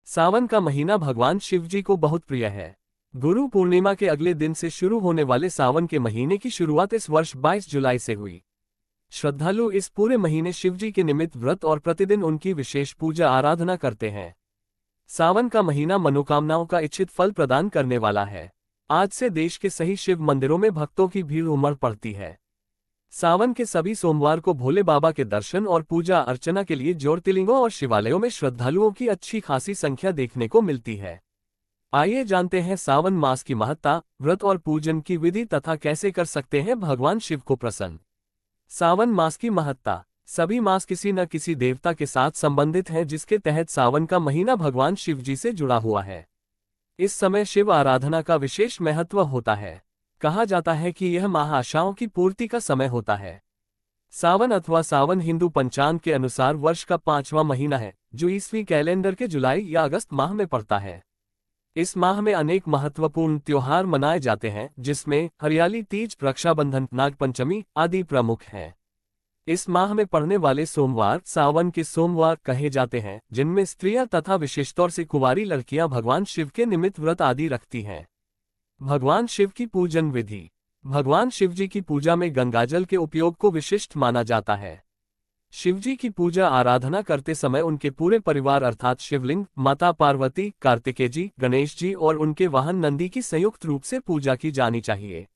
सावन का महीना भगवान शिव जी को बहुत प्रिय है। गुरु पूर्णिमा के अगले दिन से शुरू होने वाले सावन के महीने की शुरुआत इस वर्ष 22 जुलाई से हुई। श्रद्धालु इस पूरे महीने शिव जी के निमित्त व्रत और प्रतिदिन उनकी विशेष पूजा आराधना करते हैं। सावन का महीना मनोकामनाओं का इच्छित फल प्रदान करने वाला है। आज से देश के सही शिव मंदिरों में भक्तों की भीड़ उमड़ पड़ती है। सावन के सभी सोमवार को भोले बाबा के दर्शन और पूजा अर्चना के लिए ज्योतिर्लिंगों और शिवालयों में श्रद्धालुओं की अच्छी खासी संख्या देखने को मिलती है। आइए जानते हैं सावन मास की महत्ता, व्रत और पूजन की विधि तथा कैसे कर सकते हैं भगवान शिव को प्रसन्न। सावन मास की महत्ता। सभी मास किसी न किसी देवता के साथ संबंधित हैं, जिसके तहत सावन का महीना भगवान शिव जी से जुड़ा हुआ है। इस समय शिव आराधना का विशेष महत्व होता है। कहा जाता है कि यह माह आशाओं की पूर्ति का समय होता है। सावन अथवा सावन हिंदू पंचांग के अनुसार वर्ष का 5वां महीना है, जो ईसवी कैलेंडर के जुलाई या अगस्त माह में पड़ता है। इस माह में अनेक महत्वपूर्ण त्योहार मनाए जाते हैं, जिसमें हरियाली तीज, रक्षाबंधन, नागपंचमी आदि प्रमुख हैं। इस माह में पड़ने वाले सोमवार सावन के सोमवार कहे जाते हैं, जिनमें स्त्रियां तथा विशेषतौर से कुंवारी लड़कियां भगवान शिव के निमित्त व्रत आदि रखती हैं। भगवान शिव की पूजन विधि। भगवान शिव जी की पूजा में गंगाजल के उपयोग को विशिष्ट माना जाता है। शिव जी की पूजा आराधना करते समय उनके पूरे परिवार अर्थात शिवलिंग, माता पार्वती, कार्तिकेय जी, गणेश जी और उनके वाहन नंदी की संयुक्त रूप से पूजा की जानी चाहिए।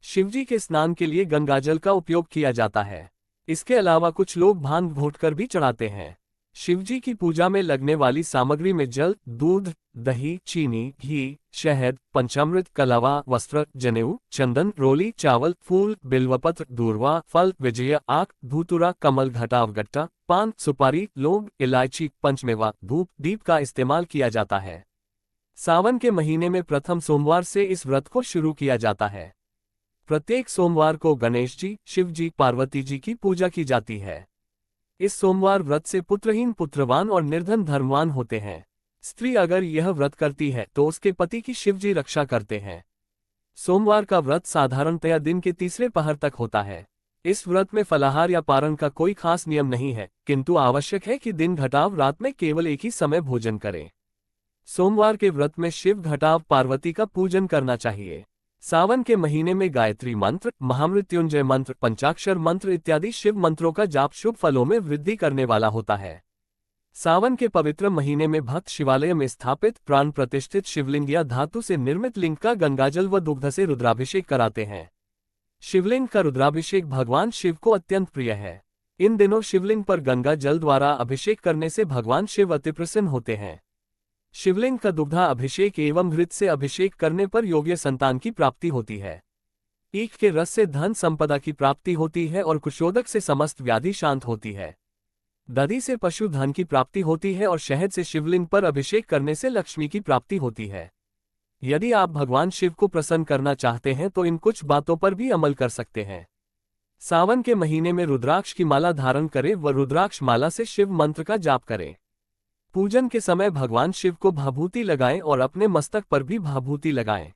शिव जी के स्नान के लिए गंगाजल का उपयोग किया जाता है। इसके अलावा कुछ लोग भांग घोटकर भी चढ़ाते हैं। शिव जी की पूजा में लगने वाली सामग्री में जल, दूध, दही, चीनी, घी, शहद, पंचामृत, कलावा, वस्त्र, जनेऊ, चंदन, रोली, चावल, फूल, बिल्वपत्र, दूर्वा, फल, विजय, आक, धूतुरा, कमल, घटाव गट्टा, पान, सुपारी, लौंग, इलायची, पंचमेवा, धूप, दीप का इस्तेमाल किया जाता है। सावन के महीने में प्रथम सोमवार से इस व्रत को शुरू किया जाता है। प्रत्येक सोमवार को गणेश जी, शिव जी, पार्वती जी की पूजा की जाती है। इस सोमवार व्रत से पुत्रहीन पुत्रवान और निर्धन धर्मवान होते हैं। स्त्री अगर यह व्रत करती है तो उसके पति की शिव जी रक्षा करते हैं। सोमवार का व्रत साधारणतया दिन के तीसरे पहर तक होता है। इस व्रत में फलाहार या पारण का कोई खास नियम नहीं है, किंतु आवश्यक है कि दिन घटाव रात में केवल एक ही समय भोजन करें। सोमवार के व्रत में शिव, घटाव, पार्वती का पूजन करना चाहिए। सावन के महीने में गायत्री मंत्र, महामृत्युंजय मंत्र, पंचाक्षर मंत्र इत्यादि शिव मंत्रों का जाप शुभ फलों में वृद्धि करने वाला होता है। सावन के पवित्र महीने में भक्त शिवालय में स्थापित प्राण प्रतिष्ठित शिवलिंग या धातु से निर्मित लिंग का गंगाजल व दुग्ध से रुद्राभिषेक कराते हैं। शिवलिंग का रुद्राभिषेक भगवान शिव को अत्यंत प्रिय है। इन दिनों शिवलिंग पर गंगा जल द्वारा अभिषेक करने से भगवान शिव अति प्रसन्न होते हैं। शिवलिंग का दुग्धा अभिषेक एवं घृत से अभिषेक करने पर योग्य संतान की प्राप्ति होती है। ईख के रस से धन संपदा की प्राप्ति होती है और कुशोदक से समस्त व्याधि शांत होती है। दधि से पशु धन की प्राप्ति होती है और शहद से शिवलिंग पर अभिषेक करने से लक्ष्मी की प्राप्ति होती है। यदि आप भगवान शिव को प्रसन्न करना चाहते हैं तो इन कुछ बातों पर भी अमल कर सकते हैं। सावन के महीने में रुद्राक्ष की माला धारण करें व रुद्राक्ष माला से शिव मंत्र का जाप करें। पूजन के समय भगवान शिव को भाभूति लगाएं और अपने मस्तक पर भी भाभूति लगाएं।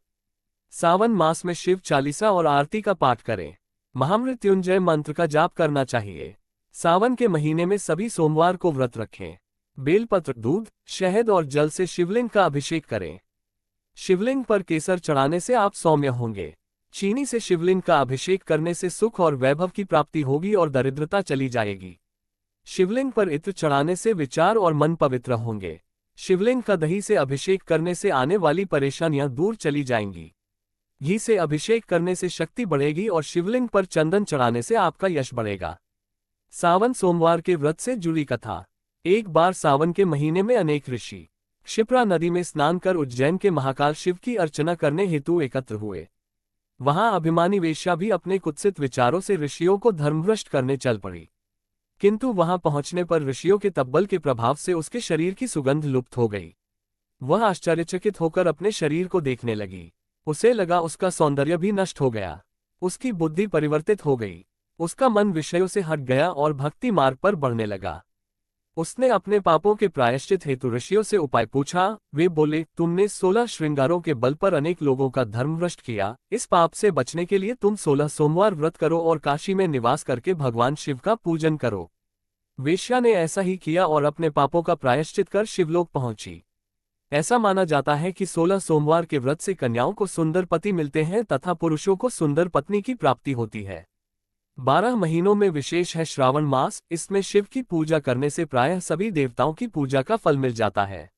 सावन मास में शिव चालीसा और आरती का पाठ करें। महामृत्युंजय मंत्र का जाप करना चाहिए। सावन के महीने में सभी सोमवार को व्रत रखें। बेलपत्र, दूध, शहद और जल से शिवलिंग का अभिषेक करें। शिवलिंग पर केसर चढ़ाने से आप सौम्य होंगे। चीनी से शिवलिंग का अभिषेक करने से सुख और वैभव की प्राप्ति होगी और दरिद्रता चली जाएगी। शिवलिंग पर इत्र चढ़ाने से विचार और मन पवित्र होंगे। शिवलिंग का दही से अभिषेक करने से आने वाली परेशानियां दूर चली जाएंगी। घी से अभिषेक करने से शक्ति बढ़ेगी और शिवलिंग पर चंदन चढ़ाने से आपका यश बढ़ेगा। सावन सोमवार के व्रत से जुड़ी कथा। एक बार सावन के महीने में अनेक ऋषि क्षिप्रा नदी में स्नान कर उज्जैन के महाकाल शिव की अर्चना करने हेतु एकत्र हुए। वहां अभिमानी वेश्या भी अपने कुत्सित विचारों से ऋषियों को धर्मभ्रष्ट करने चल पड़ी, किंतु वहां पहुंचने पर ऋषियों के तब्बल के प्रभाव से उसके शरीर की सुगंध लुप्त हो गई। वह आश्चर्यचकित होकर अपने शरीर को देखने लगी। उसे लगा उसका सौंदर्य भी नष्ट हो गया। उसकी बुद्धि परिवर्तित हो गई। उसका मन विषयों से हट गया और भक्ति मार्ग पर बढ़ने लगा। उसने अपने पापों के प्रायश्चित हेतु ऋषियों से उपाय पूछा। वे बोले, तुमने 16 श्रृंगारों के बल पर अनेक लोगों का धर्मभ्रष्ट किया। इस पाप से बचने के लिए तुम 16 सोमवार व्रत करो और काशी में निवास करके भगवान शिव का पूजन करो। वेश्या ने ऐसा ही किया और अपने पापों का प्रायश्चित कर शिवलोक पहुंची। ऐसा माना जाता है कि 16 सोमवार के व्रत से कन्याओं को सुंदर पति मिलते हैं तथा पुरुषों को सुंदर पत्नी की प्राप्ति होती है। 12 महीनों में विशेष है श्रावण मास, इसमें शिव की पूजा करने से प्रायः सभी देवताओं की पूजा का फल मिल जाता है।